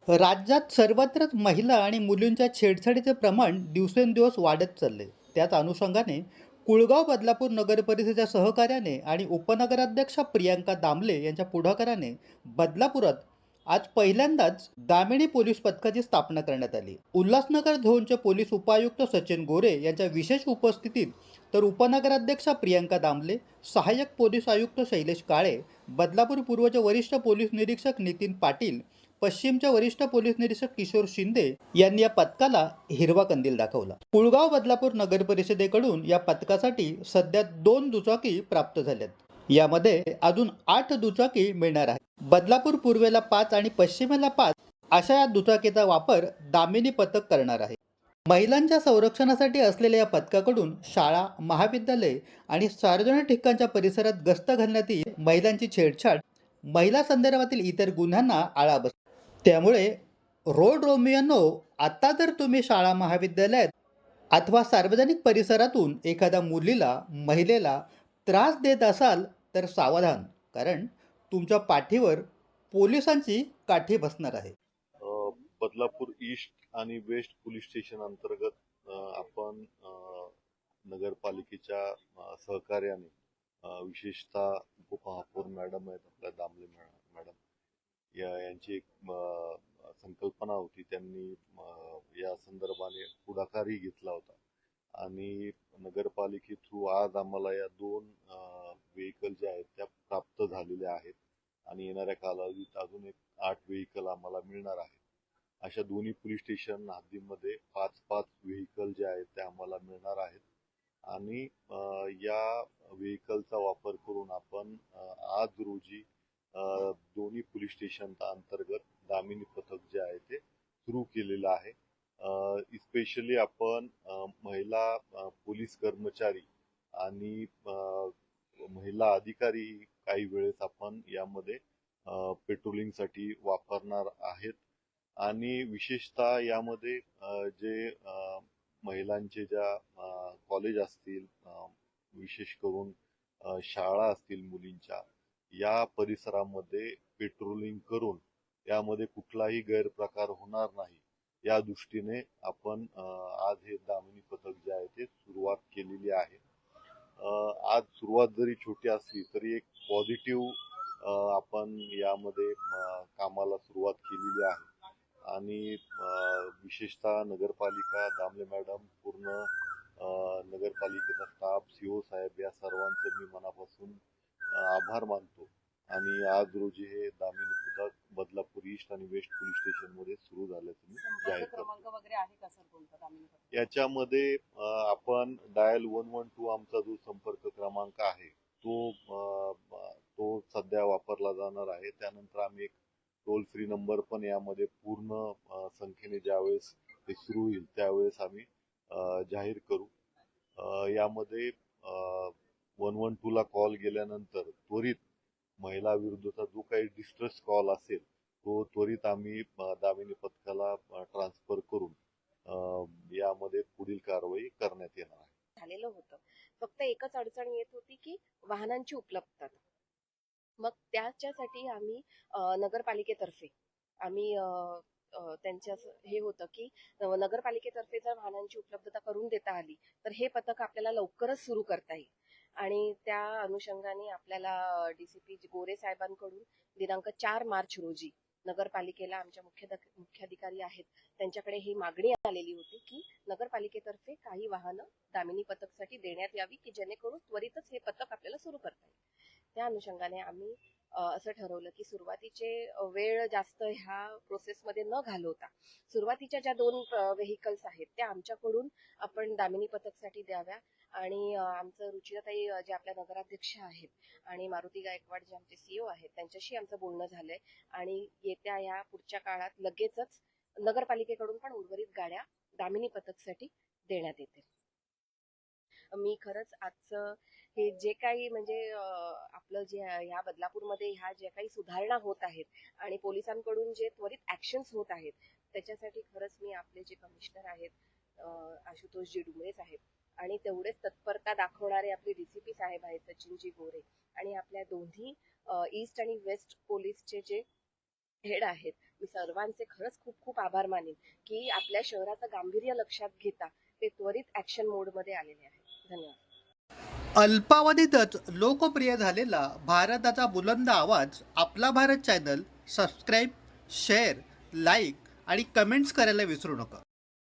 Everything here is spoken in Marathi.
राज्यात सर्वत्रच महिला आणि मुलींच्या छेडछाडीचे प्रमाण दिवसेंदिवस वाढत चालले. त्याच अनुषंगाने कुळगाव बदलापूर नगर परिषदेच्या सहकार्याने आणि उपनगराध्यक्षा प्रियांका दामले यांच्या पुढाकाराने बदलापुरात आज पहिल्यांदाच दामिनी पोलीस पथकाची स्थापना करण्यात आली. उल्हासनगर झोनचे पोलीस उपायुक्त सचिन गोरे यांच्या विशेष उपस्थितीत तर उपनगराध्यक्षा प्रियांका दामले, सहाय्यक पोलीस आयुक्त शैलेश काळे, बदलापूर पूर्वचे वरिष्ठ पोलीस निरीक्षक नितीन पाटील, पश्चिमचे वरिष्ठ पोलीस निरीक्षक किशोर शिंदे यांनी या पथकाला हिरवा कंदील दाखवला. कुळगाव बदलापूर नगर परिषदेकडून या पथकासाठी सध्या 2 दुचाकी प्राप्त झाल्यात. यामध्ये अजून 8 दुचाकी मिळणार आहेत. बदलापूर पूर्वेला 5 आणि पश्चिमेला 5 अशा या दुचाकीचा वापर दामिनी पथक करणार आहे. महिलांच्या संरक्षणासाठी असलेल्या या पथकाकडून शाळा, महाविद्यालय आणि सार्वजनिक ठिकाणच्या परिसरात गस्त घालण्यात येईल. महिलांची छेडछाड, महिला संदर्भातील इतर गुन्ह्यांना आळा बसेल. त्यामुळे रोड रोमियोंनो, आता जर तुम्ही शाळा, महाविद्यालयात अथवा सार्वजनिक परिसरातून एखाद्या मुलीला, महिलेला त्रास देत असाल तर सावधान, कारण तुमच्या पाठीवर पोलिसांची काठी बसणार आहे. बदलापूर ईस्ट आणि वेस्ट पोलीस स्टेशन अंतर्गत आपण नगरपालिकेच्या सहकार्याने विशेषतः उपमहापौर मॅडम आहेत आपल्या दामले मॅडम यांची एक संकल्पना होती. त्यांनी या संदर्भाने पुढाकारही घेतला होता आणि नगरपालिके थ्रू आज आम्हाला या 2 व्हेकल ज्या आहेत त्या प्राप्त झालेल्या आहेत आणि येणाऱ्या कालावधीत अजून एक 8 व्हेकल आम्हाला मिळणार आहेत. अशा दोन्ही पोलीस स्टेशन हद्दीमध्ये 5-5 व्हेकल जे आहेत ते आम्हाला मिळणार आहेत आणि या व्हेकलचा वापर करून आपण आज रोजी दोन्ही पोलीस स्टेशन अंतर्गत दामिनी पथक जे आहे ते सुरू केलेलं आहे. स्पेशली आपण महिला पोलीस कर्मचारी आणि महिला अधिकारी काही वेळेस आपण यामध्ये पेट्रोलिंगसाठी वापरणार आहेत आणि विशेषतः यामध्ये जे महिलांचे ज्या कॉलेज असतील, विशेष करून शाळा असतील मुलींच्या, या परिसरामध्ये पेट्रोलिंग करून यामध्ये कुठलाही गैरप्रकार होणार नाही या दृष्टीने आपण आज हे दामिनी पथक जे आहे ते सुरुवात केलेली आहे. आज सुरुवात जरी छोटी असली तरी एक पॉझिटिव्ह आपण यामध्ये कामाला सुरुवात केलेली आहे आणि विशेषतः नगरपालिका, दामले मॅडम, पूर्ण नगरपालिकेचा स्टाफ, सीओ साहेब या सर्वांचे मी मनापासून आभार मानतो आणि आज रोजी हे दामिनी पथक बदलापूर ईस्ट आणि वेस्ट पोलीस स्टेशन मध्ये सुरू झाल्याचं मी जाहीर करतो. याच्यामध्ये आपण डायल 112 आमचा जो संपर्क क्रमांक आहे तो सध्या वापरला जाणार आहे. त्यानंतर आम्ही एक टोल फ्री नंबर पण यामध्ये पूर्ण संख्येने ज्यावेळेस ते सुरू होईल त्यावेळेस आम्ही जाहीर करू. यामध्ये 112 ला कॉल गेल्यानंतर त्वरित महिला विरुद्धचा जो काही डिस्ट्रेस कॉल असेल तो त्वरित आम्ही दामिनी पथकाला ट्रान्सफर करून यामध्ये पुढील कारवाई करण्यात येणार आहे. झालेलं होतं. फक्त एकच अडचण येत होती की वाहनांची उपलब्धता. मग त्याच्यासाठी आम्ही नगरपालिकेतर्फे आम्ही त्यांच्या हे होतं की नगरपालिकेतर्फे जर वाहनांची उपलब्धता करून देता आली तर हे पथक आपल्याला लवकरच सुरू करता येईल आणि त्या अनुषंगाने आपल्याला डीसीपी गोरे साहेबांकडून दिनांक 4 मार्च रोजी नगरपालिकेला आमच्या मुख्याधिकारी आहेत त्यांच्याकडे ही मागणी आलेली होती की नगरपालिकेतर्फे काही वाहनं दामिनी पथकसाठी देण्यात यावी की जेणेकरून त्वरितच हे पथक आपल्याला सुरू करता येईल. त्या अनुषंगाने आम्ही असं ठरवलं की सुरुवातीचे वेळ जास्त ह्या प्रोसेसमध्ये न घालवता सुरुवातीच्या ज्या 2 व्हेकल्स आहेत त्या आमच्याकडून आपण दामिनी पथकसाठी द्याव्या आणि आमचं रुचिराताई जे आपल्या नगराध्यक्ष आहेत आणि मारुती गायकवाड जे आमचे सीओ आहेत त्यांच्याशी आमचं बोलणं झालंय आणि येत्या या पुढच्या काळात लगेचच नगरपालिकेकडून पण उर्वरित गाड्या दामिनी पथकसाठी देण्यात येतील. मी खरंच आजचं हे जे काही म्हणजे आपलं जे ह्या बदलापूरमध्ये ह्या ज्या काही सुधारणा होत आहेत आणि पोलिसांकडून जे त्वरित ऍक्शन्स होत आहेत त्याच्यासाठी खरंच मी आपले जे कमिशनर आहेत आशुतोष जी डुमरे साहेब आणि तेवढेच तत्परता दाखवणारे आपले डीसीपी साहेब आहेत सचिनजी गोरे आणि आपल्या दोन्ही ईस्ट आणि वेस्ट पोलीसचे जे हेड आहेत. मी सर्वांचे खरंच खूप खूप आभार मानेन की आपल्या शहराचं गांभीर्य लक्षात घेता ते त्वरित ऍक्शन मोडमध्ये आलेले आहेत. धन्यवाद. अल्पावधीतच लोकप्रिय झालेला भारताचा बुलंद आवाज आपला Bharat channel subscribe, share, like आणि कमेंट्स करायला विसरू नका.